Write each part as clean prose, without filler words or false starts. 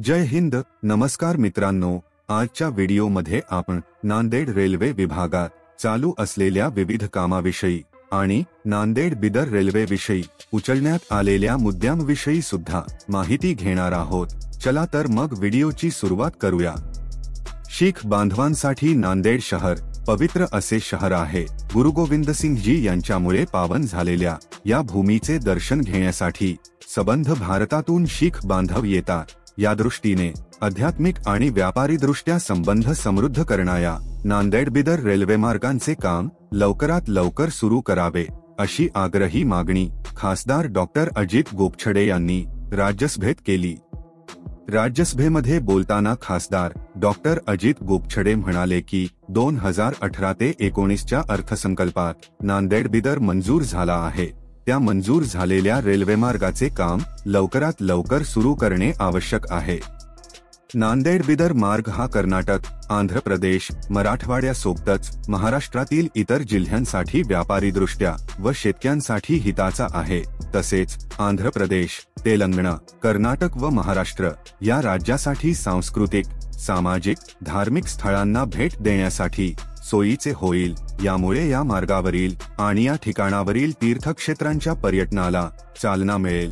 जय हिंद. नमस्कार मित्रांनो, आजच्या व्हिडिओमध्ये आपण नांदेड रेल्वे विभागात चालू असलेल्या विविध कामाविषयी आणि नांदेड बिदर रेल्वे विषयी उचलण्यात आलेल्या मुद्द्यांविषयी सुद्धा माहिती घेणार आहोत. चला तर मग व्हिडिओची सुरुवात करूया. शीख बांधवांसाठी नांदेड शहर पवित्र असे शहर आहे. गुरु गोविंदसिंगजी यांच्यामुळे पावन झालेल्या या भूमीचे दर्शन घेण्यासाठी सबंध भारतातून शीख बांधव येतात. या दृष्टीने आध्यात्मिक आणि व्यापारी दृष्ट्या संबंध समृद्ध करणाऱ्या नांदेड बिदर रेल्वेमार्गांचे काम लवकरात लवकर सुरू करावे अशी आग्रही मागणी खासदार डॉक्टर अजित गोपछडे यांनी राज्यसभेत केली. राज्यसभेमध्ये बोलताना खासदार डॉक्टर अजित गोपछडे म्हणाले की 2018 ते 19च्या अर्थसंकल्पात नांदेड बिदर मंजूर झाला आहे. त्या मंजूर झालेल्या रेल्वेमार्गाचे काम लवकरात लवकर सुरू करणे आवश्यक आहे. नांदेड बिदर मार्ग हा कर्नाटक, आंध्र प्रदेश, मराठवाड्यासोबतच महाराष्ट्रातील इतर जिल्ह्यांसाठी व्यापारीदृष्ट्या व शेतकऱ्यांसाठी हिताचा आहे. तसेच आंध्र प्रदेश, तेलंगणा, कर्नाटक व महाराष्ट्र या राज्यासाठी सांस्कृतिक, सामाजिक, धार्मिक स्थळांना भेट देण्यासाठी सोयीचे होईल. यामुळे या मार्गावरील आणि या ठिकाणावरील तीर्थक्षेत्रांच्या पर्यटनाला चालना मिळेल.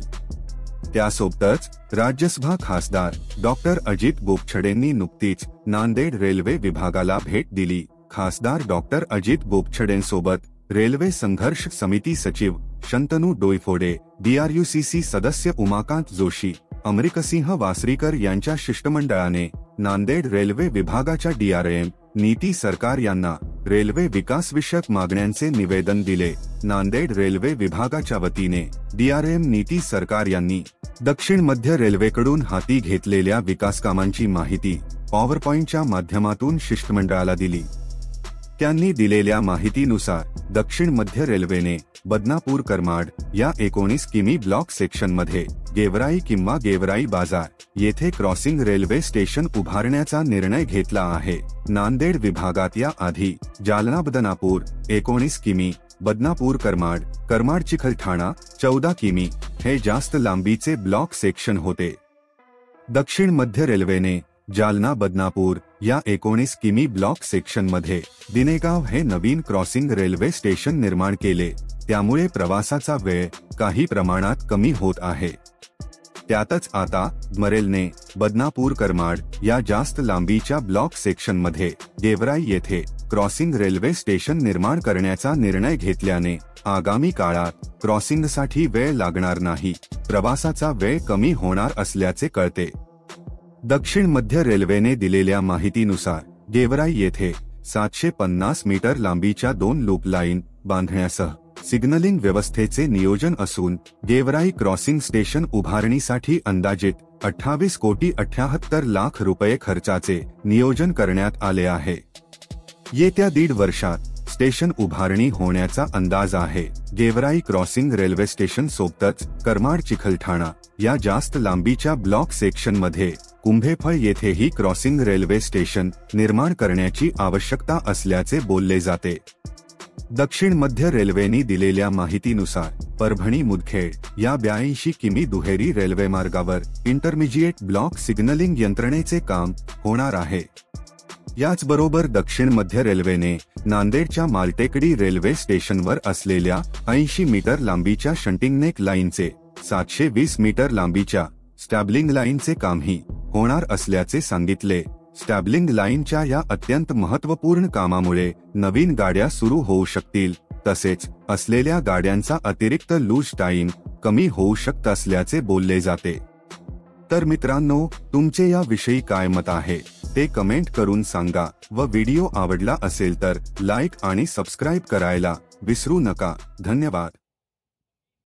त्यासोबतच राज्यसभा खासदार डॉक्टर अजित गोपछडेंनी नुकतीच नांदेड रेल्वे विभागाला भेट दिली. खासदार डॉक्टर अजित गोपछडेंसोबत रेल्वे संघर्ष समिती सचिव शंतनू डोईफोडे, DRUCC सदस्य उमाकांत जोशी, अमरिकसिंह वासरीकर यांच्या शिष्टमंडळाने नांदेड रेल्वे विभागाच्या DRM नीती सरकार यांना रेल्वे विकासविषयक मागण्यांचे निवेदन दिले. नांदेड रेल्वे विभागाच्या वतीने DRM नीती सरकार यांनी दक्षिण मध्य रेल्वेकडून हाती घेतलेल्या विकासकामांची माहिती पॉवरपॉइंटच्या माध्यमातून शिष्टमंडळाला दिली. त्यांनी दिलेल्या माहितीनुसार दक्षिण मध्य रेल्वेने बदनापूर करमाड या 19 किमी ब्लॉक सेक्शनमध्ये गेवराई किंवा गेवराई बाजार येथे क्रॉसिंग रेल्वे स्टेशन उभारण्याचा निर्णय घेतला आहे. नांदेड विभागात या आधी जालना बदनापूर 19 किमी, बदनापूर करमाड, करमाड चिखलठाणा 14 किमी हे जास्त लांबीचे ब्लॉक सेक्शन होते. दक्षिण मध्य रेल्वेने जालना बदनापूर या 19 किमी ब्लॉक सेक्शनमध्ये दिनेगाव हे नवीन क्रॉसिंग रेल्वे स्टेशन निर्माण केले. त्यामुळे प्रवासाचा वेळ काही प्रमाणात कमी होत आहे. त्यातच आता मरेलने बदनापूर करमाड या जास्त लांबीच्या ब्लॉक सेक्शनमध्ये गेवराई येथे क्रॉसिंग रेल्वे स्टेशन निर्माण करण्याचा निर्णय घेतल्याने आगामी काळात क्रॉसिंगसाठी वेळ लागणार नाही, प्रवासाचा वेळ कमी होणार असल्याचे कळते. दक्षिण मध्य रेल्वेने दिलेल्या माहितीनुसार गेवराई येथे 750 मीटर लांबीच्या 2 लूप लाईन बांधण्यासह सिग्नलिंग व्यवस्थेचे नियोजन असून गेवराई क्रॉसिंग स्टेशन उभारणीसाठी अंदाजित 28 कोटी 78 लाख रुपये खर्चाचे नियोजन करण्यात आले आहे. येत्या 1.5 वर्षात स्टेशन उभारणी होण्याचा अंदाज आहे. गेवराई क्रॉसिंग रेल्वे स्टेशन सोबतच करमाड चिखलठाणा या जास्त लांबीच्या ब्लॉक सेक्शनमध्ये कुंभेफळ येथेही क्रॉसिंग रेल्वे स्टेशन निर्माण करण्याची आवश्यकता असल्याचे बोलले जाते. दक्षिण मध्य रेल्वेने दिलेल्या माहितीनुसार परभणी मुदखेड या 82 किमी दुहेरी रेल्वे मार्गावर इंटरमिजिएट ब्लॉक सिग्नलिंग यंत्रणेचे काम होणार आहे. याचबरोबर दक्षिण मध्य रेल्वेने नांदेडच्या मालटेकडी रेल्वे स्टेशनवर असलेल्या 80 मीटर लांबीच्या शंटिंग नेक लाईनचे 720 मीटर लांबीच्या स्टॅबलिंग लाईनचे कामही होणार असल्याचे सांगितले. स्टॅबलिंग लाईनच्या या अत्यंत महत्त्वपूर्ण कामामुळे नवीन गाड्या सुरू होऊ शकतील. तसेच असलेल्या गाड्यांचा अतिरिक्त लूज टाइम कमी होऊ शकत असल्याचे बोलले जाते. तर मित्रांनो, तुमचे या विषयी काय मत आहे ते कमेंट करून सांगा व व्हिडिओ आवडला असेल तर लाईक आणि सबस्क्राईब करायला विसरू नका. धन्यवाद.